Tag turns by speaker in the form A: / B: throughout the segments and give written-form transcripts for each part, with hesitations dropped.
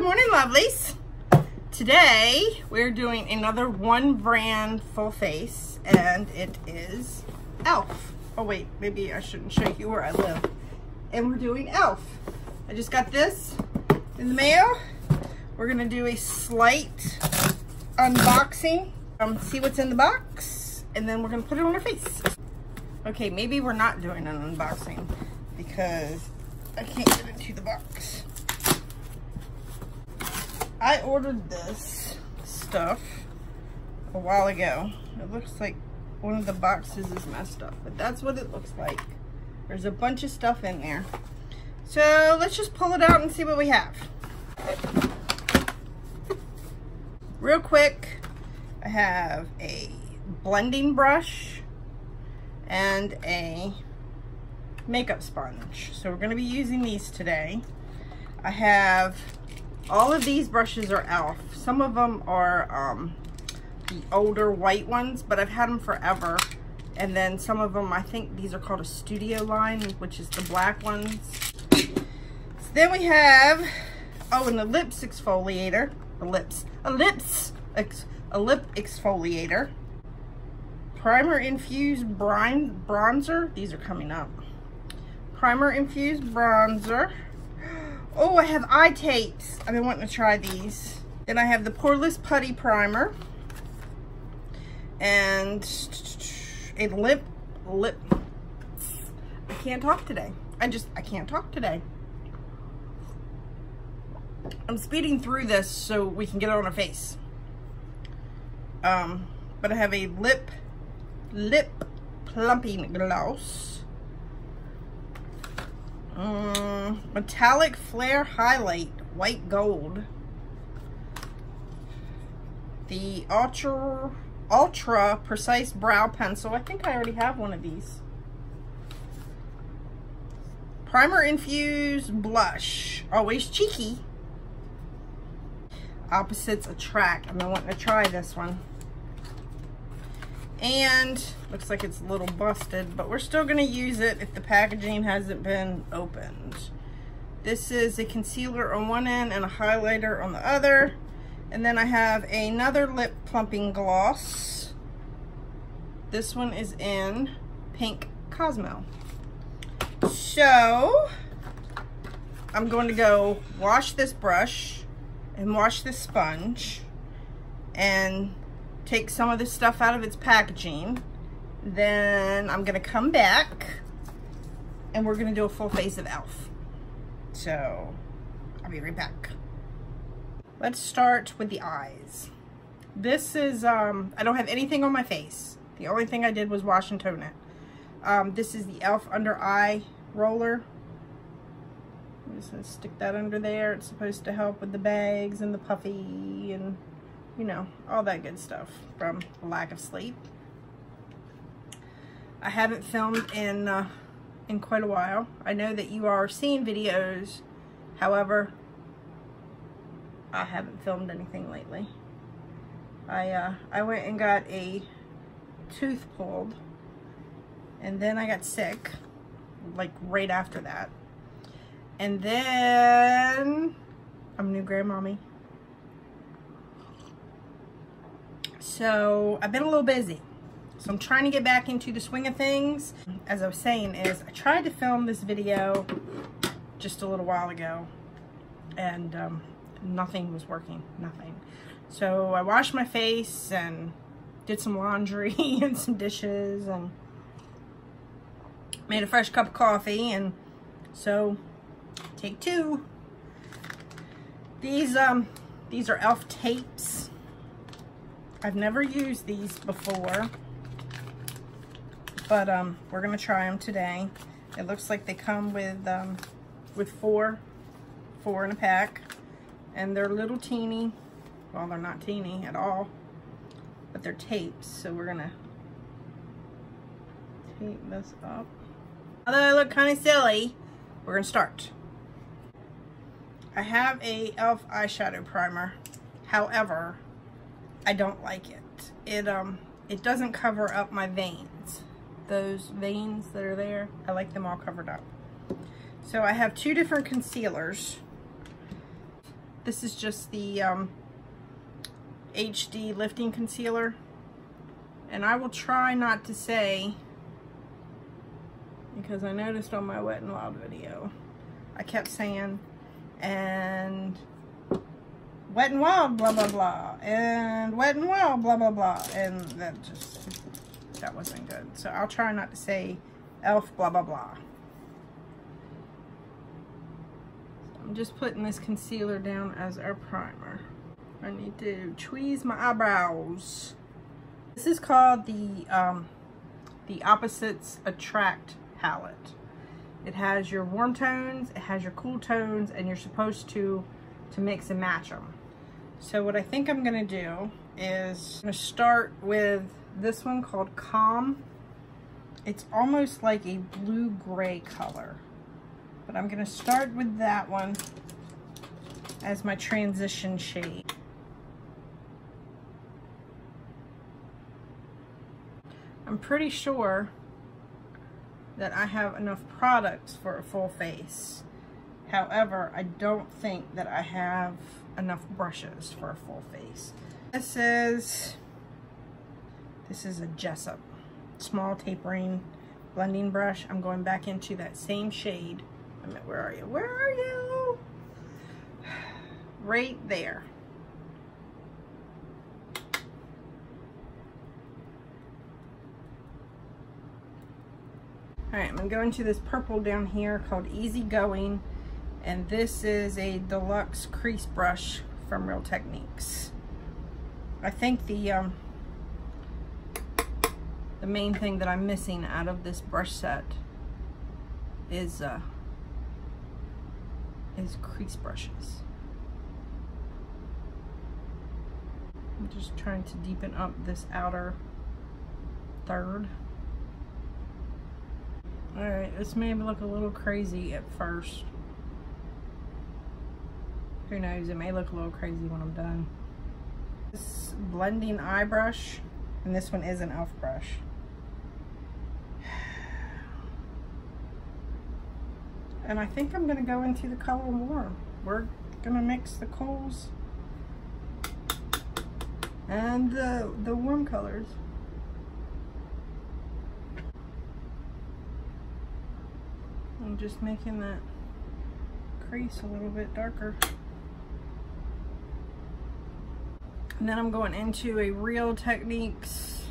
A: Good morning, lovelies. Today we're doing another one brand full face, and it is e.l.f. Oh wait, maybe I shouldn't show you where I live. And we're doing e.l.f. I just got this in the mail. We're gonna do a slight unboxing, see what's in the box, and then we're gonna put it on our face. Okay, maybe we're not doing an unboxing because I can't get into the box. I ordered this stuff a while ago. It looks like one of the boxes is messed up, but that's what it looks like. There's a bunch of stuff in there. So let's just pull it out and see what we have. Real quick, I have a blending brush and a makeup sponge. So we're gonna be using these today. I have all of these brushes are e.l.f. Some of them are the older white ones, but I've had them forever. And then some of them, I think these are called a studio line, which is the black ones. So then we have, oh, and a lips exfoliator, a lip exfoliator. Primer-Infused bronzer, these are coming up. Primer-Infused bronzer. Oh, I have eye tapes. I've been wanting to try these. Then I have the Poreless Putty primer. And a lip. I can't talk today. I can't talk today. I'm speeding through this so we can get it on our face. But I have a lip plumping gloss. Metallic Flare Highlight, white gold. The Ultra Precise Brow Pencil. I think I already have one of these. Primer-Infused Blush, always cheeky. Opposites Attract. I've been wanting to try this one. And looks like it's a little busted, but we're still gonna use it if the packaging hasn't been opened. This is a concealer on one end and a highlighter on the other. And then I have another lip plumping gloss. This one is in Pink Cosmo. So I'm going to go wash this brush and wash this sponge and take some of this stuff out of its packaging. Then I'm gonna come back and we're gonna do a full face of e.l.f. So I'll be right back. Let's start with the eyes. This is, I don't have anything on my face. The only thing I did was wash and tone it. This is the e.l.f. Undereye roller. I'm just gonna stick that under there. It's supposed to help with the bags and the puffy and, you know, all that good stuff from lack of sleep. I haven't filmed in quite a while. I know that you are seeing videos. However, I haven't filmed anything lately. I went and got a tooth pulled, and then I got sick, like right after that. And then I'm a new grandmommy. So I've been a little busy. So I'm trying to get back into the swing of things. As I was saying is, I tried to film this video just a little while ago, and nothing was working, nothing. So I washed my face and did some laundry and some dishes and made a fresh cup of coffee, and so take two. These are e.l.f. tapes. I've never used these before, but we're gonna try them today. It looks like they come with four in a pack, and they're little teeny. Well, they're not teeny at all, but they're tapes. So we're gonna tape this up. Although I look kind of silly, we're gonna start. I have a e.l.f. eyeshadow primer. However, I don't like it. It doesn't cover up my veins. Those veins that are there, I like them all covered up. So I have two different concealers. This is just the HD lifting concealer, and I will try not to say, because I noticed on my Wet n Wild video I kept saying, and Wet n Wild blah blah blah, and Wet n Wild blah blah blah, and that wasn't good. So I'll try not to say elf blah blah blah. I'm just putting this concealer down as our primer. I need to tweeze my eyebrows. This is called the Opposites Attract palette. It has your warm tones, it has your cool tones, and you're supposed to mix and match them. So what I think I'm gonna do is I'm gonna start with this one called Calm. It's almost like a blue-gray color, but I'm gonna start with that one as my transition shade. I'm pretty sure that I have enough products for a full face. However, I don't think that I have enough brushes for a full face. This is a Jessup small tapering blending brush. I'm going back into that same shade. Where are you? Where are you? Right there. Alright, I'm going to go into this purple down here called Easy Going, and this is a deluxe crease brush from Real Techniques. I think the main thing that I'm missing out of this brush set is crease brushes. I'm just trying to deepen up this outer third. Alright, this may look a little crazy at first. Who knows, it may look a little crazy when I'm done. This blending eye brush, and this one is an e.l.f. brush. And I think I'm going to go into the color Warm. We're going to mix the cools and the warm colors. I'm just making that crease a little bit darker. And then I'm going into a Real Techniques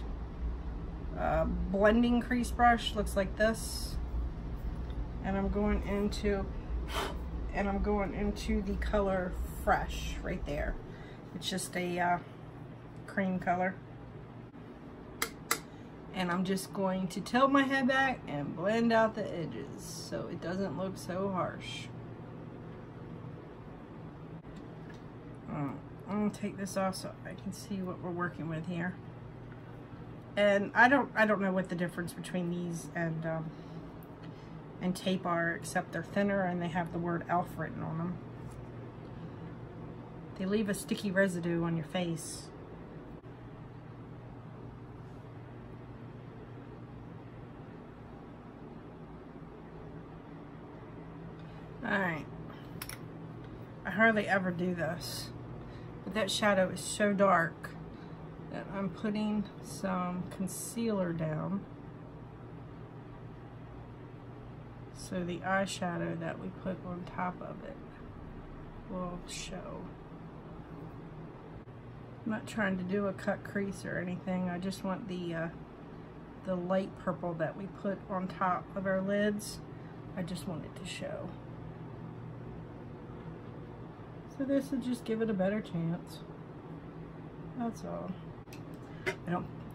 A: blending crease brush. Looks like this. And I'm going into the color Fresh right there. It's just a cream color. And I'm just going to tilt my head back and blend out the edges so it doesn't look so harsh. I'm gonna take this off so I can see what we're working with here. And I don't know what the difference between these and tape are, except they're thinner and they have the word e.l.f. written on them. They leave a sticky residue on your face. Alright, I hardly ever do this, but that shadow is so dark that I'm putting some concealer down so the eyeshadow that we put on top of it will show. I'm not trying to do a cut crease or anything, I just want the light purple that we put on top of our lids, I just want it to show. So this will just give it a better chance. That's all.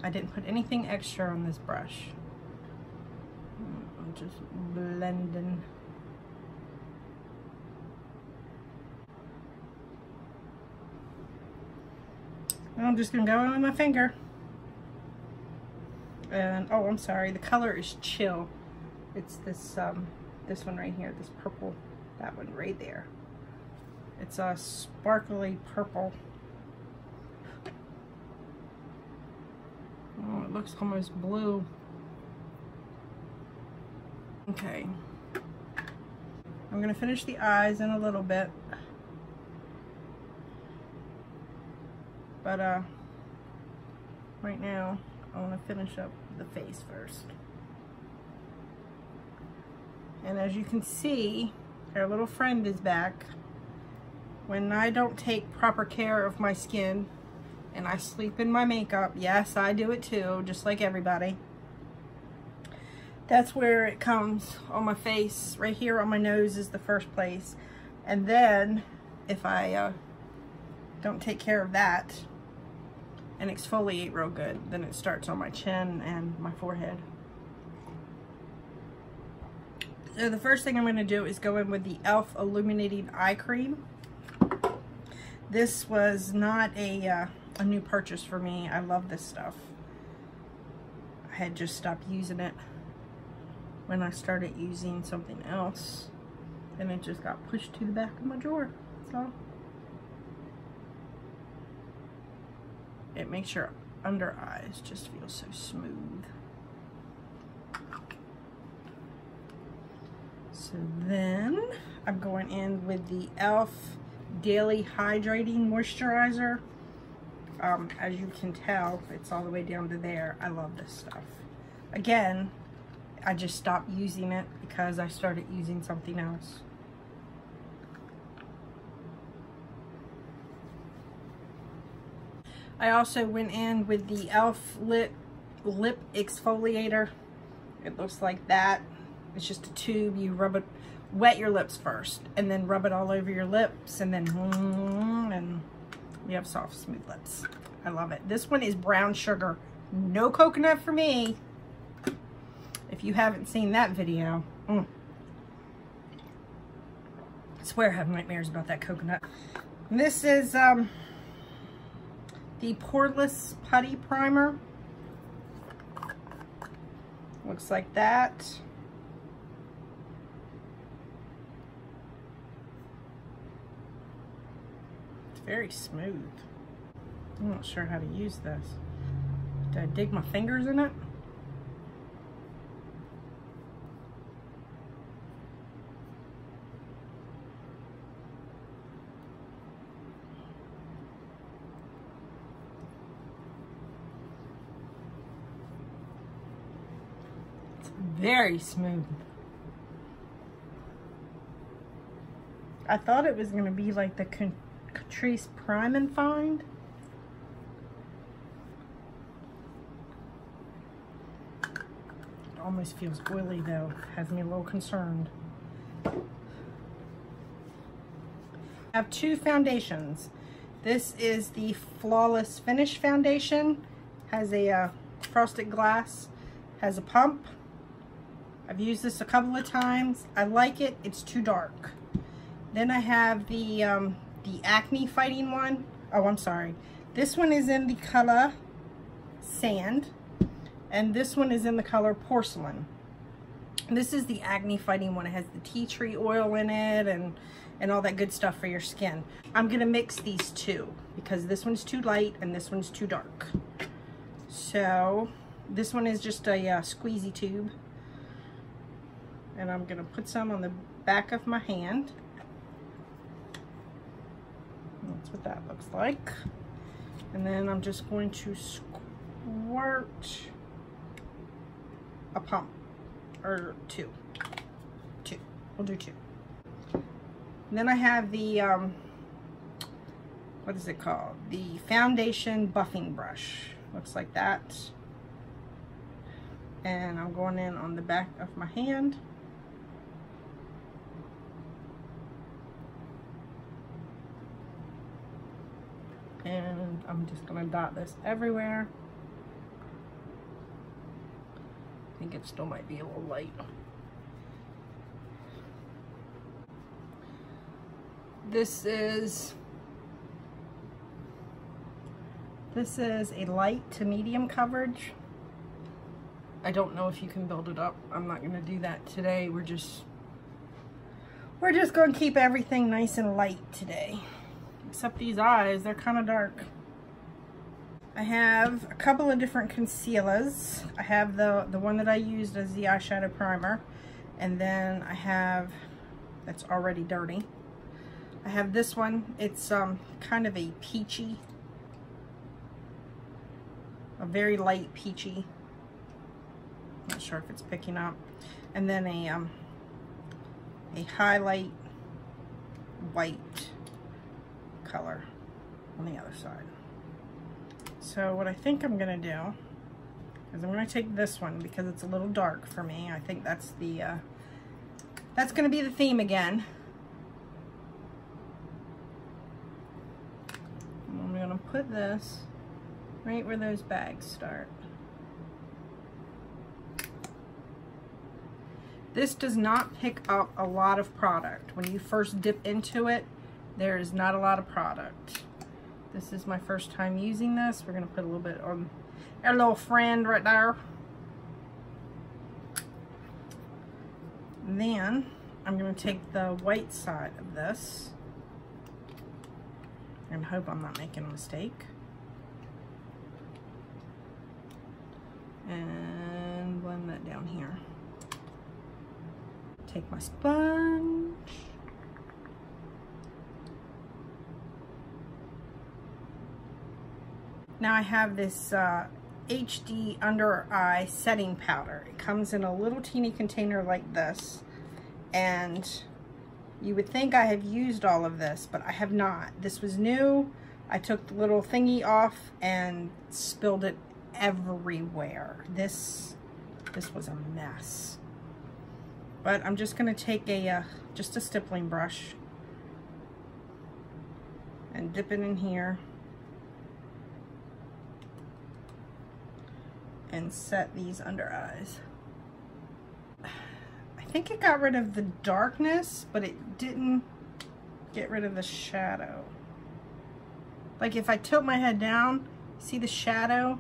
A: I didn't put anything extra on this brush. I'm just blending. I'm just gonna go in with my finger. And oh, I'm sorry, the color is Chill. It's this this one right here, this purple, that one right there. It's a sparkly purple. Oh, it looks almost blue. Okay. I'm gonna finish the eyes in a little bit. But right now I want to finish up the face first. And as you can see, our little friend is back. When I don't take proper care of my skin and I sleep in my makeup, yes, I do it too, just like everybody. That's where it comes on my face. Right here on my nose is the first place. And then if I don't take care of that and exfoliate real good, then it starts on my chin and my forehead. So the first thing I'm going to do is go in with the e.l.f. Illuminating Eye Cream. This was not a new purchase for me. I love this stuff. I had just stopped using it when I started using something else, and it just got pushed to the back of my drawer. So it makes your under eyes just feel so smooth. So then I'm going in with the e.l.f. Daily Hydrating Moisturizer. As you can tell, it's all the way down to there. I love this stuff. Again, I just stopped using it because I started using something else. I also went in with the e.l.f. Lip Exfoliator. It looks like that. It's just a tube. You rub it, wet your lips first, and then rub it all over your lips, and then and you have soft, smooth lips. I love it. This one is brown sugar. No coconut for me. If you haven't seen that video, I swear I have nightmares about that coconut. And this is the Poreless Putty Primer. Looks like that. It's very smooth. I'm not sure how to use this. Did I dig my fingers in it? Very smooth. I thought it was going to be like the Catrice Prime and Find. It almost feels oily though. Has me a little concerned. I have two foundations. This is the Flawless Finish Foundation. Has a frosted glass. Has a pump. I've used this a couple of times. I like it. It's too dark. Then I have the acne fighting one. Oh, I'm sorry. This one is in the color Sand, and this one is in the color Porcelain. This is the acne fighting one. It has the tea tree oil in it and all that good stuff for your skin. I'm gonna mix these two because this one's too light and this one's too dark. So this one is just a squeezy tube. And I'm going to put some on the back of my hand. That's what that looks like. And then I'm just going to squirt a pump, or two. We'll do two. And then I have the, what is it called? The foundation buffing brush. Looks like that. And I'm going in on the back of my hand. And I'm just going to dot this everywhere. I think it still might be a little light. This is a light to medium coverage. I don't know if you can build it up. I'm not going to do that today. We're just going to keep everything nice and light today. Except these eyes, they're kind of dark. I have a couple of different concealers. I have the one that I used as the eyeshadow primer, and then I have, that's already dirty. I have this one. It's kind of a peachy a very light peachy. Not sure if it's picking up. And then a highlight white color on the other side. So what I think I'm gonna do is I'm gonna take this one because it's a little dark for me. I think that's the that's gonna be the theme again. And I'm gonna put this right where those bags start. This does not pick up a lot of product. When you first dip into it, there is not a lot of product. This is my first time using this. We're gonna put a little bit on our little friend right there. And then I'm gonna take the white side of this and hope I'm not making a mistake. And blend that down here. Take my sponge. Now I have this HD under eye setting powder. It comes in a little teeny container like this, and you would think I have used all of this, but I have not. This was new. I took the little thingy off and spilled it everywhere. This was a mess. But I'm just gonna take just a stippling brush and dip it in here and set these under eyes. I think it got rid of the darkness, but it didn't get rid of the shadow. Like if I tilt my head down, see the shadow?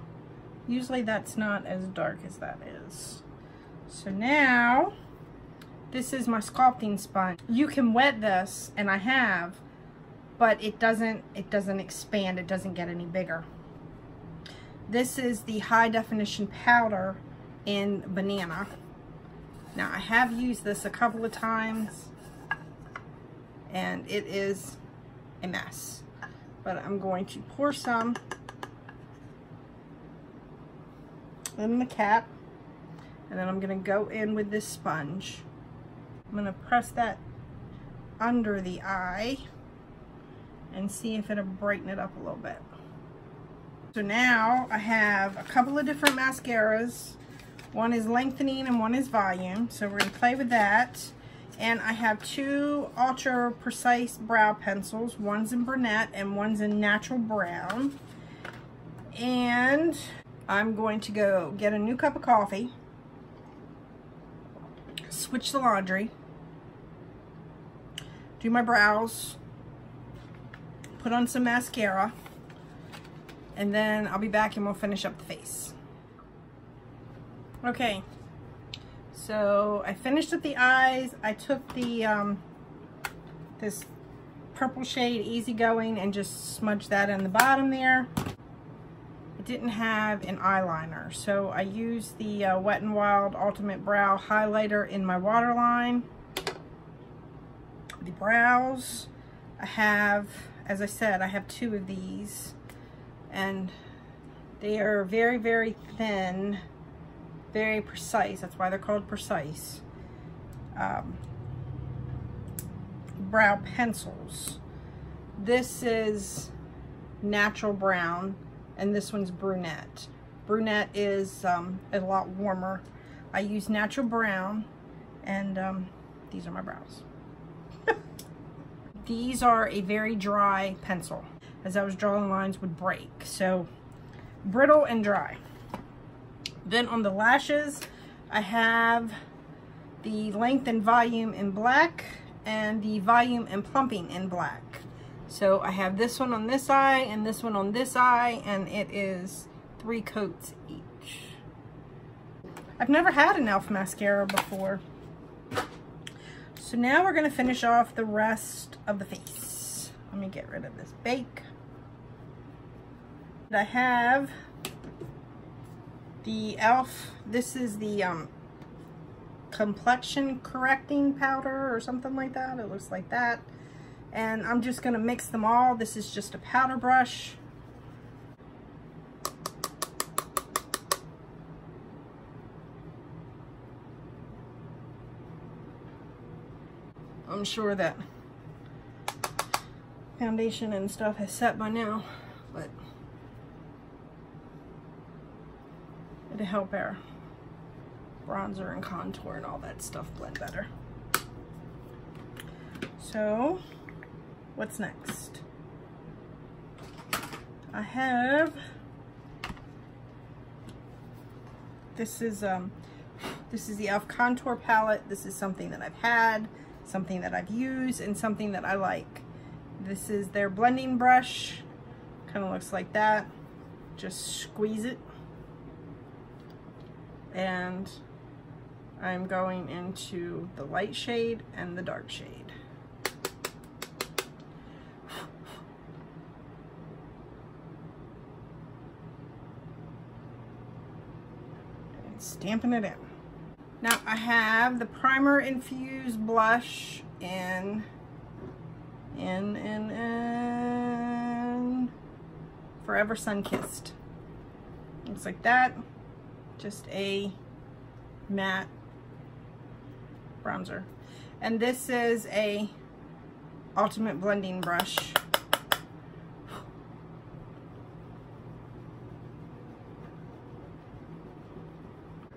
A: Usually that's not as dark as that is. So now, this is my sculpting sponge. You can wet this, and I have, but it doesn't expand, it doesn't get any bigger. This is the high definition powder in banana. Now I have used this a couple of times and it is a mess, but I'm going to pour some in the cap, and then I'm going to go in with this sponge. I'm going to press that under the eye and see if it'll brighten it up a little bit. So now I have a couple of different mascaras. One is lengthening and one is volume. So we're going to play with that. And I have two ultra precise brow pencils. One's in brunette and one's in natural brown. And I'm going to go get a new cup of coffee, switch the laundry, do my brows, put on some mascara, and then I'll be back and we'll finish up the face. Okay, so I finished up the eyes. I took the this purple shade Easygoing and just smudged that in the bottom there. It didn't have an eyeliner, so I used the Wet n Wild Ultimate Brow Highlighter in my waterline. The brows, I have, as I said, I have two of these, and they are very, very thin, very precise. That's why they're called precise. Brow pencils. This is natural brown, and this one's brunette. Brunette is a lot warmer. I use natural brown, and these are my brows. These are a very dry pencil. As I was drawing lines would break, so brittle and dry. Then on the lashes, I have the length and volume in black and the volume and plumping in black. So I have this one on this eye and this one on this eye, and it is 3 coats each. I've never had an e.l.f. mascara before. So now we're going to finish off the rest of the face. Let me get rid of this bake. I have the e.l.f. This is the complexion correcting powder or something like that. It looks like that. And I'm just going to mix them all. This is just a powder brush. I'm sure that foundation and stuff has set by now, but it'll help our bronzer and contour and all that stuff blend better. So what's next? I have, this is the e.l.f. contour palette. This is something that I've had, something that I've used, and something that I like. This is their blending brush. Kind of looks like that. Just squeeze it. And I'm going into the light shade and the dark shade. And stamping it in. Now I have the Primer-Infused blush in Forever Sunkissed. Looks like that. Just a matte bronzer. And this is a ultimate blending brush.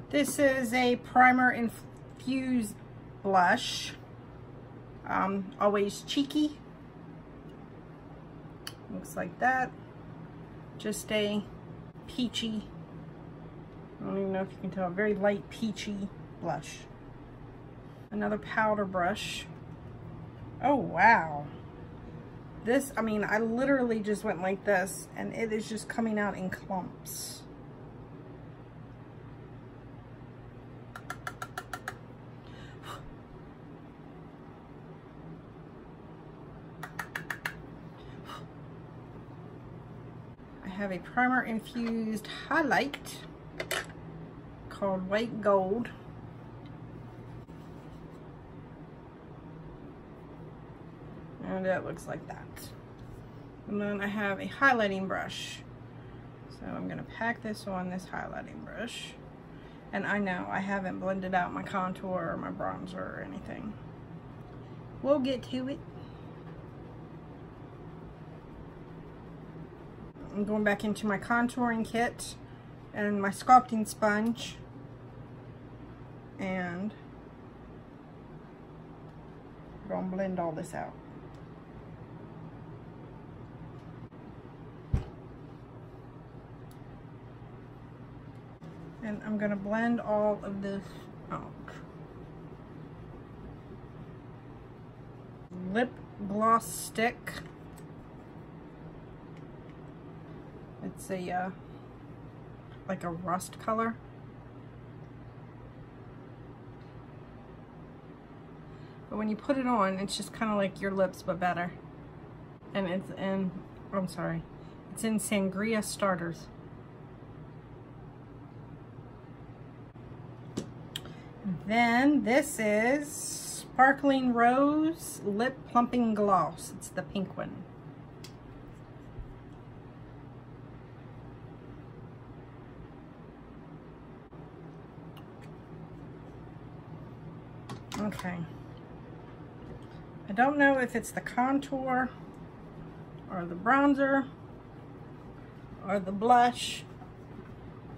A: This is a Primer-Infused blush. Always cheeky. Looks like that. Just a peachy, I don't even know if you can tell, very light peachy blush. Another powder brush. Oh wow. This, I mean, I literally just went like this and it is just coming out in clumps. I have a Primer-Infused highlight called White Gold. And it looks like that. And then I have a highlighting brush. So I'm going to pack this on this highlighting brush. And I know I haven't blended out my contour or my bronzer or anything. We'll get to it. I'm going back into my contouring kit and my sculpting sponge. And I'm going to blend all this out. And I'm going to blend all of this out. Lip gloss stick. It's a like a rust color. But when you put it on, it's just kind of like your lips, but better. And it's in, I'm sorry, it's in Sangria Starters. Then this is Sparkling Rose Lip Plumping Gloss. It's the pink one. Okay. I don't know if it's the contour or the bronzer or the blush,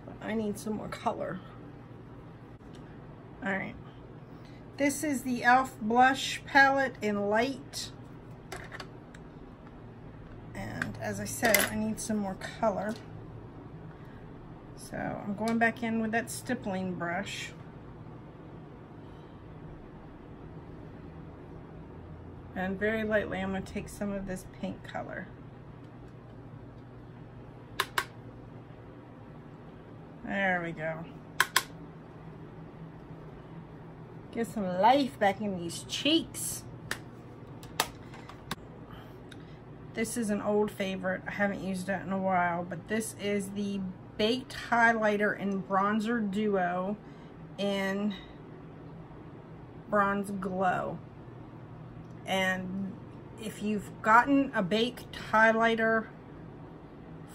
A: but I need some more color. All right. This is the e.l.f. blush palette in light. And as I said, I need some more color. So I'm going back in with that stippling brush. And very lightly, I'm going to take some of this pink color. There we go. Get some life back in these cheeks. This is an old favorite. I haven't used it in a while, but this is the Baked Highlighter and Bronzer Duo in Bronze Glow. And if you've gotten a baked highlighter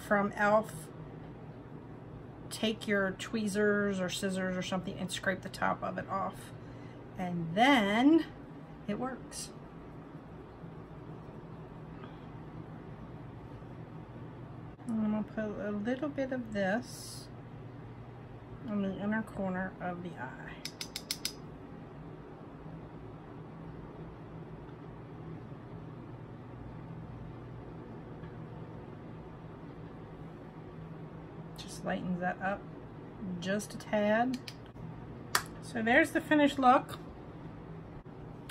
A: from e.l.f., take your tweezers or scissors or something and scrape the top of it off. And then it works. I'm going to put a little bit of this on the inner corner of the eye. Just lightens that up just a tad. So there's the finished look.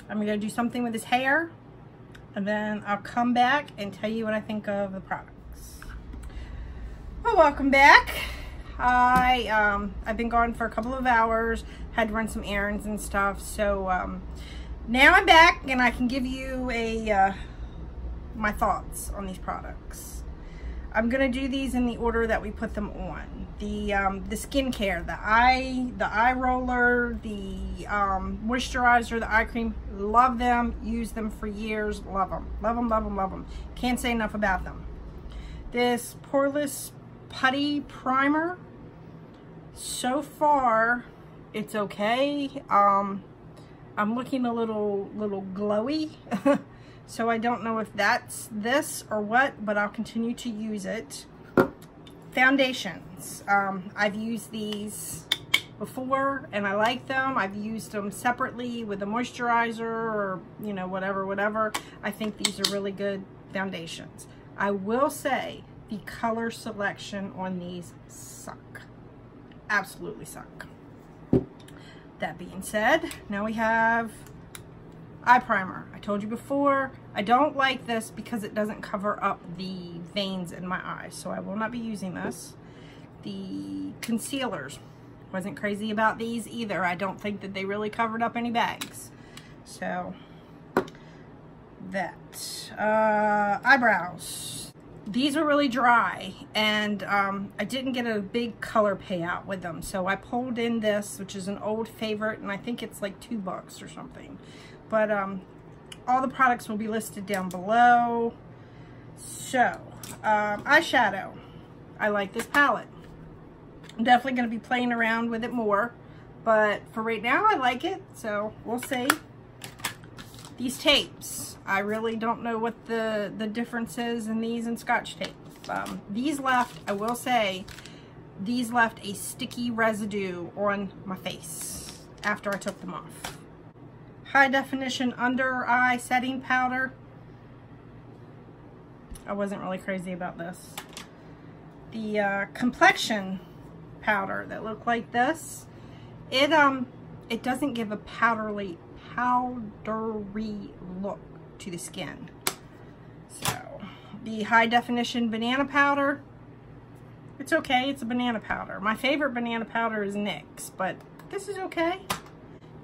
A: I'm going to do something with his hair, and then I'll come back and tell you what I think of the products. Well, welcome back. I've been gone for a couple of hours, had to run some errands and stuff, so now I'm back and I can give you my thoughts on these products. I'm gonna do these in the order that we put them on. The skincare, the eye roller, the moisturizer, the eye cream, love them, use them for years, love them, love them, love them, love them. Can't say enough about them. This Poreless Putty primer, so far it's okay. I'm looking a little glowy. So I don't know if that's this or what, but I'll continue to use it. Foundations. I've used these before and I like them. I've used them separately with a moisturizer or, you know, whatever. I think these are really good foundations. I will say the color selection on these suck. Absolutely suck. That being said, now we have eye primer. I told you before, I don't like this because it doesn't cover up the veins in my eyes, so I will not be using this. The concealers, wasn't crazy about these either. I don't think that they really covered up any bags. So, that. Eyebrows. These are really dry, and I didn't get a big color payout with them, so I pulled in this, which is an old favorite, and I think it's like $2 or something. But all the products will be listed down below. So, eyeshadow. I like this palette. I'm definitely going to be playing around with it more, but for right now, I like it, so we'll see. These tapes. I really don't know what the difference is in these and Scotch tape. These left, I will say, these left a sticky residue on my face after I took them off. High definition under eye setting powder. I wasn't really crazy about this. The complexion powder that looked like this, it doesn't give a powdery look to the skin. So the high definition banana powder, it's okay, it's a banana powder. My favorite banana powder is NYX, but this is okay.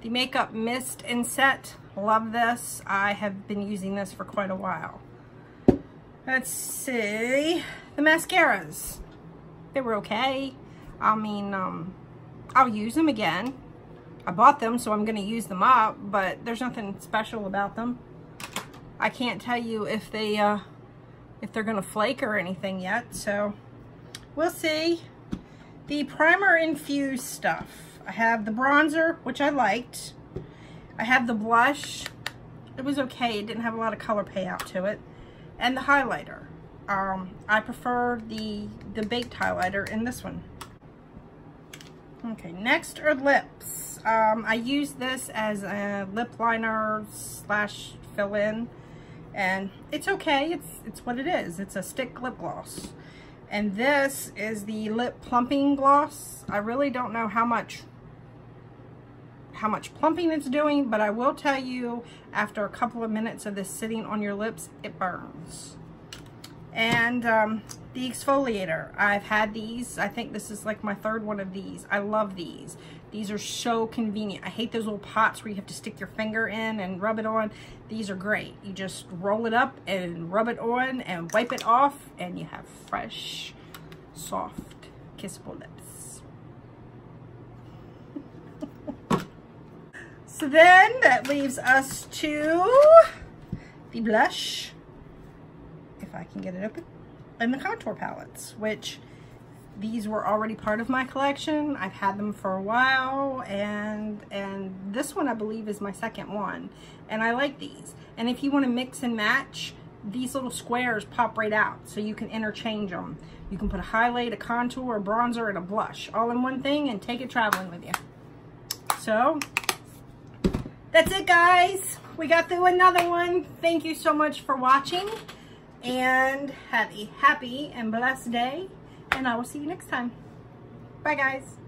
A: The makeup mist and set, love this. I have been using this for quite a while. Let's see, the mascaras, they were okay. I mean, I'll use them again. I bought them, so I'm going to use them up, but there's nothing special about them. I can't tell you if they're going to flake or anything yet, so we'll see. The Primer-Infused stuff. I have the bronzer, which I liked. I have the blush. It was okay. It didn't have a lot of color payout to it. And the highlighter. I prefer the baked highlighter in this one. Okay, next are lips. I use this as a lip liner slash fill-in, and it's okay. It's what it is. It's a stick lip gloss. And this is the lip plumping gloss. I really don't know how much plumping it's doing, but I will tell you, after a couple of minutes of this sitting on your lips, it burns. And the exfoliator, I've had these. I think this is like my third one of these. I love these. These are so convenient. I hate those little pots where you have to stick your finger in and rub it on. These are great. You just roll it up and rub it on and wipe it off, and you have fresh, soft, kissable lips. So then that leaves us to the blush, if I can get it open, and the contour palettes, which These were already part of my collection. I've had them for a while, and this one I believe is my second one, and I like these. And if you want to mix and match, these little squares pop right out, so you can interchange them. You can put a highlight, a contour, a bronzer, and a blush all in one thing and take it traveling with you. So that's it, guys. We got through another one. Thank you so much for watching, and have a happy and blessed day, and I will see you next time. Bye, guys.